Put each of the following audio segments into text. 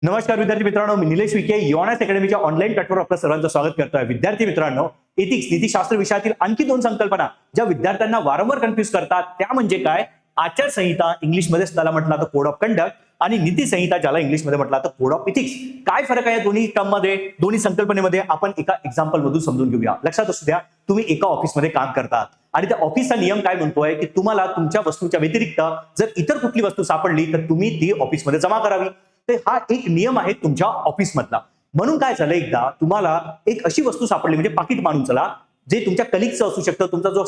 नमस्कार विद्यार्थी मित्रांनो, मी निलेश विखे योनास अकॅडमीच्या ऑनलाईन प्लॅटफॉर्मवर आपलं सर्वांचं स्वागत करतोय. विद्यार्थी मित्रांनो, एथिक्स नीतिशास्त्र विषयातील आणखी दोन संकल्पना ज्या विद्यार्थ्यांना वारंवार कन्फ्युज करतात त्या म्हणजे काय? आचारसंहिता, इंग्लिशमध्ये त्याला म्हटलं जातं कोड ऑफ कंडक्ट, आणि नीती संहिता ज्याला इंग्लिशमध्ये म्हटलं जातं कोड ऑफ इथिक्स. काय फरक आहे दोन्ही टर्ममध्ये, दोन्ही संकल्पनेमध्ये? आपण एका एक्झाम्पल मधून समजून घेऊया. लक्षात असू द्या, तुम्ही एका ऑफिसमध्ये काम करतात आणि त्या ऑफिसचा नियम काय म्हणतोय की तुम्हाला तुमच्या वस्तूच्या व्यतिरिक्त जर इतर कुठली वस्तू सापडली तर तुम्ही ती ऑफिसमध्ये जमा करावी. तर हा एक नियम आहे तुमच्या ऑफिसमधला. म्हणून काय झालं, एकदा तुम्हाला एक अशी वस्तू सापडली, म्हणजे पाकिट मानून चला, जे तुमच्या कलिगचं असू शकतं, तुमचा जो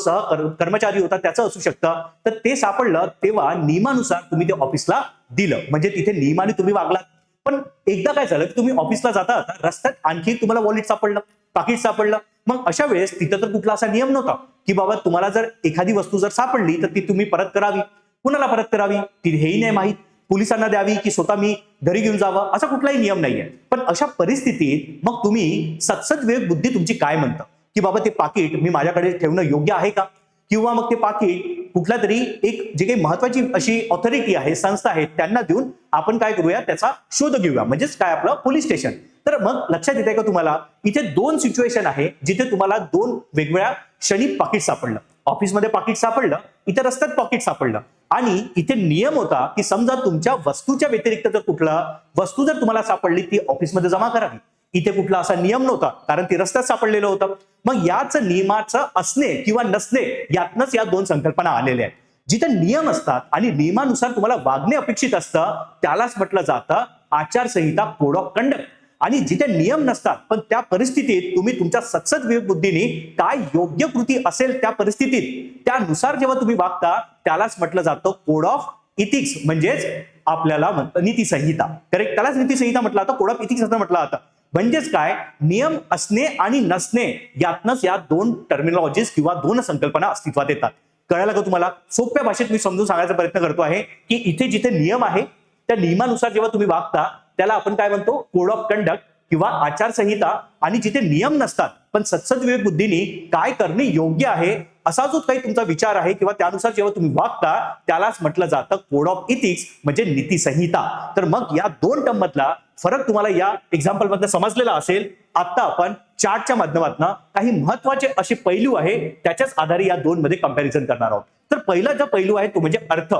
कर्मचारी होता त्याचं असू शकतं. तर ते सापडलं तेव्हा नियमानुसार तुम्ही ते ऑफिसला दिलं, म्हणजे तिथे नियमाने तुम्ही वागलात. पण एकदा काय झालं की तुम्ही ऑफिसला जाता रस्त्यात आणखी तुम्हाला वॉलेट सापडलं, पाकिट सापडलं. मग अशा वेळेस तिथं तर कुठला असा नियम नव्हता की बाबा तुम्हाला जर एखादी वस्तू जर सापडली तर ती तुम्ही परत करावी. कुणाला परत करावी हेही नाही माहित, पोलिसांना द्यावी की स्वतः मी घरी घेऊन जावं, असा कुठलाही नियम नाहीये. पण अशा परिस्थितीत मग तुम्ही सत्सद विवेक बुद्धी तुमची काय म्हणतं की बाबा ते पाकिट मी माझ्याकडे ठेवणं योग्य आहे का? किंवा मग ते पाकिट कुठल्या तरी एक जे काही महत्वाची अशी ऑथॉरिटी आहे, संस्था आहे, त्यांना देऊन आपण काय करूया, त्याचा शोध घेऊया, म्हणजेच काय आपलं पोलीस स्टेशन. तर मग लक्षात येते का तुम्हाला, इथे दोन सिच्युएशन आहे जिथे तुम्हाला दोन वेगवेगळ्या क्षणी पाकिट सापडलं. ऑफिसमध्ये पाकिट सापडलं, इथे रस्त्यात पाकिट सापडलं. आणि इथे नियम होता की समजा तुमच्या वस्तूच्या व्यतिरिक्त जर कुठला वस्तू जर तुम्हाला सापडली ती ऑफिसमध्ये जमा करावी. इथे कुठला असा नियम नव्हता, कारण ती रस्त्यात सापडलेलं होतं. मग याच नियमाचं असणे किंवा नसणे यातनच या दोन संकल्पना आलेल्या आहेत. जिथे नियम असतात आणि नियमानुसार तुम्हाला वागणे अपेक्षित असतं त्यालाच म्हटलं जातं आचारसंहिता, कोड ऑफ कंडक्ट. आणि जिथे नियम नसतात पण त्या परिस्थितीत तुम्ही तुमच्या सत्सद विवेक बुद्धीने काय योग्य कृती असेल त्या परिस्थितीत त्यानुसार जेव्हा तुम्ही वागता त्यालाच म्हटलं जातं कोड ऑफ इथिक्स, म्हणजेच आपल्याला नीती संहिता. करेक्ट, त्यालाच नीती संहिता म्हटलं जातं, कोड ऑफ इथिक्स असं म्हटलं जातं. म्हणजेच काय, नियम असणे आणि नसणे यातनच या दोन टर्मिनॉलॉजीज किंवा दोन संकल्पना अस्तित्वात येतात. कळालं का तुम्हाला? सोप्या भाषेत मी समजून सांगायचा प्रयत्न करतो आहे की इथे जिथे नियम आहे त्या नियमानुसार जेव्हा तुम्ही वागता त्याला आपण काय म्हणतो, कोड ऑफ कंडक्ट किंवा आचारसंहिता. आणि जिथे नियम नसतात पण सत्सद विवेक बुद्धीने काय करणे योग्य आहे असा जो काही तुमचा विचार आहे किंवा त्यानुसार जेव्हा तुम्ही वागता त्यालाच म्हटलं जातं कोड ऑफ इथिक्स, म्हणजे नीती संहिता. तर मग या दोन टर्म मधला फरक तुम्हाला या एक्झाम्पल मधनं समजलेला असेल. आता आपण चार्टच्या माध्यमातून काही महत्वाचे असे पैलू आहे त्याच्याच आधारे या दोन मध्ये कंपॅरिझन करणार आहोत. तर पहिला जो पैलू आहे तो म्हणजे अर्थ.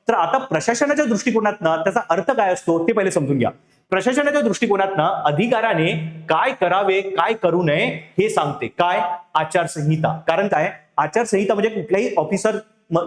तर आता प्रशासनाच्या दृष्टिकोनातनं त्याचा अर्थ काय असतो ते पहिले समजून घ्या. प्रशासनाच्या दृष्टिकोनातनं अधिकाऱ्याने काय करावे काय करू नये हे सांगते काय, आचारसंहिता. कारण काय, आचारसंहिता म्हणजे कुठल्याही ऑफिसर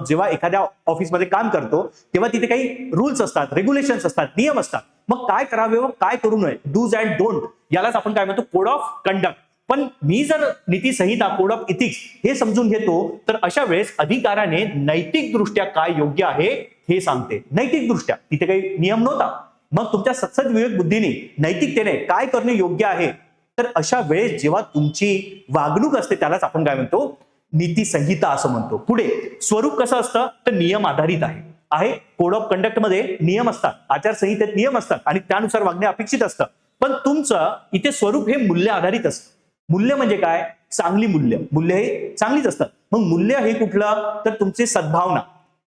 जेव्हा एखाद्या ऑफिसमध्ये काम करतो तेव्हा तिथे काही रूल्स असतात, रेग्युलेशन्स असतात, नियम असतात. मग काय करावे व काय करू नये, डूज अँड डोंट, यालाच आपण काय म्हणतो, कोड ऑफ कंडक्ट. पण मी जर नीती संहिता, कोड ऑफ इथिक्स हे समजून घेतो तर अशा वेळेस अधिकाऱ्याने नैतिक दृष्ट्या काय योग्य आहे हे सांगते. नैतिक दृष्ट्या तिथे काही नियम नव्हता, मग तुमच्या सत्सद विवेक बुद्धीने नैतिकतेने काय करणे योग्य आहे. तर अशा वेळेस जेव्हा तुमची वागणूक असते त्यालाच आपण काय म्हणतो, नीती संहिता असं म्हणतो. पुढे स्वरूप कसं असतं तर नियम आधारित आहे. कोड ऑफ कंडक्ट मध्ये नियम असतात, आचारसंहितेत नियम असतात आणि त्यानुसार वागणे अपेक्षित असतं. पण तुमचं इथे स्वरूप हे मूल्य आधारित असतं. मूल्य म्हणजे काय, चांगली मूल्य, मूल्य हे चांगलीच असतात. मग मूल्य हे कुठलं तर तुमचे सद्भावना,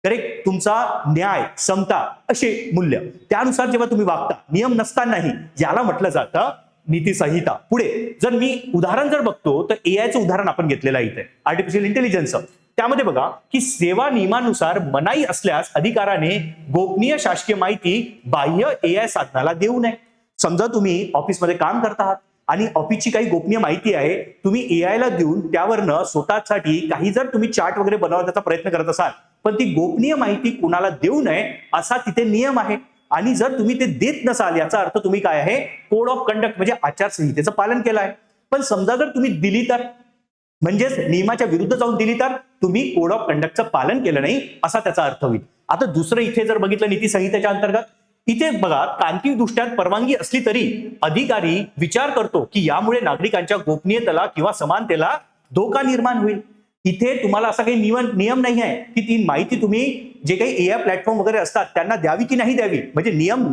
करेक्ट, तुमचा न्याय, समता, असे मूल्य. त्यानुसार जेव्हा तुम्ही वागता नियम नसतानाही, याला म्हटलं जातं नीती संहिता. पुढे जर मी उदाहरण जर बघतो तर एआयचं उदाहरण आपण घेतलेलं आहे इथे, आर्टिफिशियल इंटेलिजन्स. त्यामध्ये बघा की सेवा नियमानुसार मनाई असल्यास अधिकाराने गोपनीय शासकीय माहिती बाह्य एआय साधनाला देऊ नये. समजा तुम्ही ऑफिसमध्ये काम करत आहात आणि ऑफिसची काही गोपनीय माहिती आहे, तुम्ही एआय ला देऊन त्यावरनं स्वतःसाठी काही जर तुम्ही चार्ट वगैरे बनवण्याचा प्रयत्न करत असाल, पण ती गोपनीय माहिती कुणाला देऊ नये असा तिथे नियम आहे. आणि जर तुम्ही ते देत नसाल याचा अर्थ तुम्ही काय आहे, कोड ऑफ कंडक्ट म्हणजे आचारसंहितेचं पालन केलं आहे. पण समजा जर तुम्ही दिली तर, म्हणजेच नियमाच्या विरुद्ध जाऊन दिली तर तुम्ही कोड ऑफ कंडक्टचं पालन केलं नाही असा त्याचा अर्थ होईल. आता दुसरं इथे जर बघितलं नीती संहितेच्या अंतर्गत, इथे बघा तांत्रिक दृष्ट्या परवानगी असली तरी अधिकारी विचार करतो की यामुळे नागरिकांच्या गोपनीयतेला किंवा समानतेला धोका निर्माण होईल. इथे तुम्हाला असा काही नियम नाही आहे की ती माहिती तुम्ही जे काही एआय प्लॅटफॉर्म वगैरे असतात त्यांना द्यावी की नाही द्यावी. म्हणजे नियम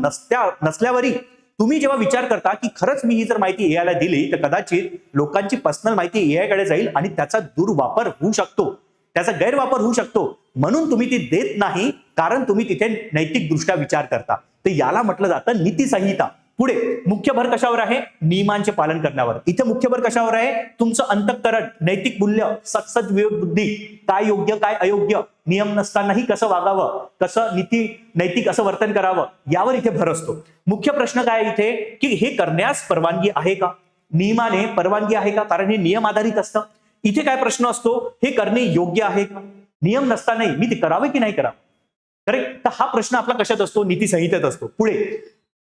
नसल्यावरही तुम्ही जेव्हा विचार करता की खरंच मी ही जर माहिती एआयला दिली तर कदाचित लोकांची पर्सनल माहिती एआय कडे जाईल आणि त्याचा दुर्वापर होऊ शकतो, त्याचा गैरवापर होऊ शकतो. म्हणून तुम्ही ती देत नाही कारण तुम्ही तिथे नैतिक दृष्ट्या विचार करता. तर याला म्हटलं जातं नीती संहिता. पुढे मुख्य भर कशावर आहे? नियमांचे पालन करण्यावर. इथे मुख्य भर कशावर आहे? तुमचं अंतःकरण, नैतिक मूल्य, सत्सद विवेक बुद्धी, काय योग्य काय अयोग्य, नियम नसतानाही कसं वागावं, कसं नैतिक असं वर्तन करावं, यावर इथे भर असतो. मुख्य प्रश्न काय आहे इथे की हे करण्यास परवानगी आहे का? नियमाने परवानगी आहे का? कारण हे नियम आधारित असतं. इथे काय प्रश्न असतो? हे करणे योग्य आहे का? नियम नसतानाही मी ते करावे की नाही करावं? करेक्ट. तर हा प्रश्न आपला कशात असतो? नीती संहितेत असतो. पुढे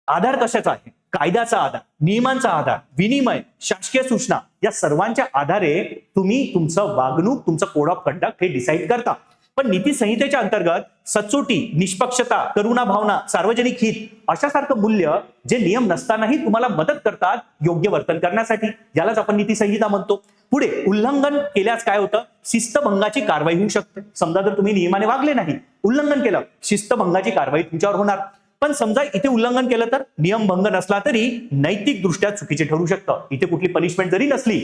आधार कशाचा आहे? कायद्याचा आधार, नियमांचा आधार, विनिमय, शासकीय सूचना, या सर्वांच्या आधारे तुम्ही तुमचं वागणूक, तुमचं कोड ऑफ कंडक्ट हे डिसाईड करता. पण नीती संहितेच्या अंतर्गत सचोटी, निष्पक्षता, करुणा भावना, सार्वजनिक हित अशासारखं मूल्य जे नियम नसतानाही तुम्हाला मदत करतात योग्य वर्तन करण्यासाठी, यालाच आपण नीती संहिता म्हणतो. पुढे उल्लंघन केल्यास काय होतं? शिस्तभंगाची कारवाई होऊ शकते. समजा जर तुम्ही नियमाने वागले नाही, उल्लंघन केलं, शिस्तभंगाची कारवाई तुमच्यावर होणार. पण समजा इथे उल्लंघन केलं तर नियमभंग नसला तरी नैतिक दृष्ट्या चुकीचे ठरू शकतं. इथे कुठली पनिशमेंट जरी नसली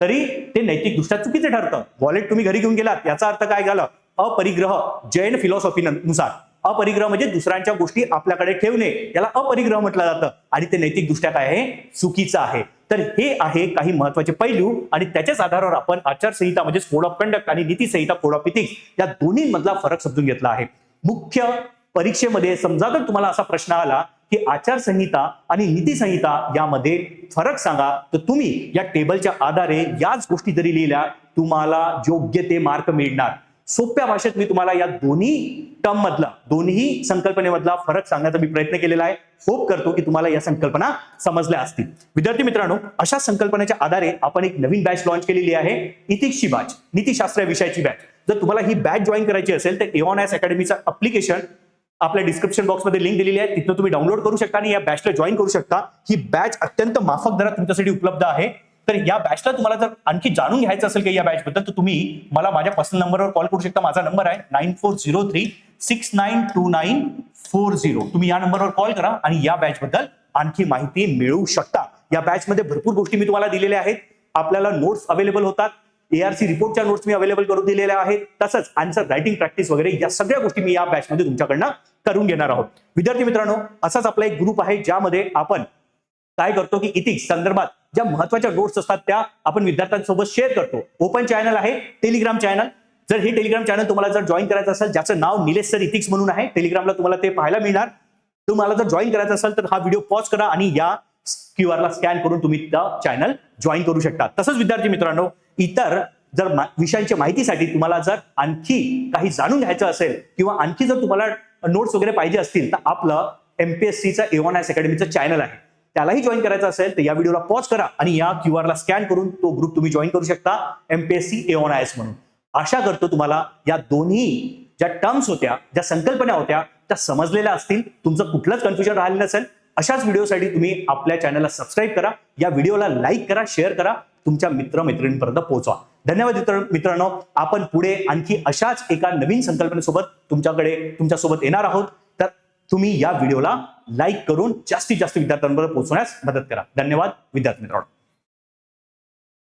तरी ते नैतिक दृष्ट्या चुकीचे ठरतं. वॉलेट तुम्ही घरी घेऊन गेलात, याचा अर्थ काय झालं? अपरिग्रह. जैन फिलॉसॉफी नुसार अपरिग्रह म्हणजे दुसऱ्यांच्या गोष्टी आपल्याकडे ठेवणे, याला अपरिग्रह म्हटलं जातं आणि ते नैतिक दृष्ट्या काय आहे? चुकीचं आहे. तर हे आहे काही महत्वाचे पैलू आणि त्याच्याच आधारावर आपण आचारसंहिता म्हणजे कोड ऑफ कंडक्ट आणि नीती संहिता कोड ऑफ इथिक्स या दोन्हीमधला फरक समजून घेतला आहे. मुख्य परीक्षेमध्ये समजा जर तुम्हाला असा प्रश्न आला की आचारसंहिता आणि नीती संहिता यामध्ये फरक सांगा, तर तुम्ही या टेबलच्या आधारे याच गोष्टी जरी लिहिल्या तुम्हाला योग्य ते मार्क मिळणार. सोप्या भाषेत मी तुम्हाला या दोन्ही टर्म मधला, दोन्ही संकल्पनेमधला फरक सांगण्याचा मी प्रयत्न केलेला आहे. होप करतो की तुम्हाला या संकल्पना समजल्या असतील. विद्यार्थी मित्रांनो, अशा संकल्पनेच्या आधारे आपण एक नवीन बॅच लॉन्च केलेली आहे, इथिक्सची बॅच, नीतिशास्त्र विषयाची बॅच. जर तुम्हाला ही बॅच जॉईन करायची असेल तर एओन अकॅडमीचा अप्लिकेशन आपल्या डिस्क्रिप्शन बॉक्समध्ये लिंक दिलेली आहे, तिथून तुम्ही डाउनलोड करू शकता आणि या बॅचला जॉईन करू शकता. ही बॅच अत्यंत माफक दरात तुमच्यासाठी उपलब्ध आहे. तर या बॅचला तुम्हाला जर आणखी जाणून घ्यायचं असेल की या बॅच बद्दल, तर तुम्ही मला माझ्या पर्सनल नंबरवर कॉल करू शकता. माझा नंबर आहे 9403692940. तुम्ही या नंबरवर कॉल करा आणि या बॅच बद्दल आणखी माहिती मिळवू शकता. या बॅच मध्ये भरपूर गोष्टी मी तुम्हाला दिलेल्या आहेत. आपल्याला नोट्स अवेलेबल होतात, ARC रिपोर्टच्या नोट्स मी अवेलेबल करून दिलेल्या आहेत, तसंच आन्सर रायटिंग प्रॅक्टिस वगैरे या सगळ्या गोष्टी मी या बॅचमध्ये तुमच्याकडनं करून घेणार आहोत. विद्यार्थी मित्रांनो, असाच आपला एक ग्रुप आहे ज्यामध्ये आपण काय करतो की इथिक्स संदर्भात ज्या महत्वाच्या नोट्स असतात त्या आपण विद्यार्थ्यांसोबत शेअर करतो. ओपन चॅनल आहे, टेलिग्राम चॅनल. जर हे टेलिग्राम चॅनल तुम्हाला जर जॉईन करायचं असेल, ज्याचं नाव निलेश सर इथिक्स म्हणून आहे, टेलिग्रामला तुम्हाला ते पाहायला मिळणार. तुम्हाला जर जॉईन करायचं असेल तर हा व्हिडिओ पॉज करा आणि या QR ला स्कॅन करून तुम्ही चॅनल जॉईन करू शकता. तसंच विद्यार्थी मित्रांनो, इतर जर विषयांच्या माहितीसाठी तुम्हाला जर आणखी काही जाणून घ्यायचं असेल किंवा आणखी जर तुम्हाला नोट्स वगैरे पाहिजे असतील तर आपलं MPSCचं एओन अकॅडमीचं चॅनल आहे, त्यालाही जॉईन करायचं असेल तर या व्हिडिओला पॉज करा आणि या QR ला स्कॅन करून तो ग्रुप तुम्ही जॉईन करू शकता, MPSC एओन म्हणून. आशा करतो तुम्हाला या दोन्ही ज्या टर्म्स होत्या, ज्या संकल्पना होत्या, त्या समजलेल्या असतील. तुमचं कुठलंच कन्फ्युजन राहिलं नसेल. अशाच व्हिडिओसाठी तुम्ही आपल्या चॅनलला सबस्क्राईब करा, या व्हिडिओला लाईक करा, शेअर करा, तुमच्या मित्रमैत्रिणींपर्यंत पोहोचवा. धन्यवाद मित्रांनो. आपण पुढे आणखी अशाच एका नवीन संकल्पनेसोबत तुमच्यासोबत येणार आहोत. तर तुम्ही या व्हिडिओला लाईक करून जास्तीत जास्त विद्यार्थ्यांपर्यंत पोहोचवण्यास मदत करा. धन्यवाद विद्यार्थी मित्रांनो.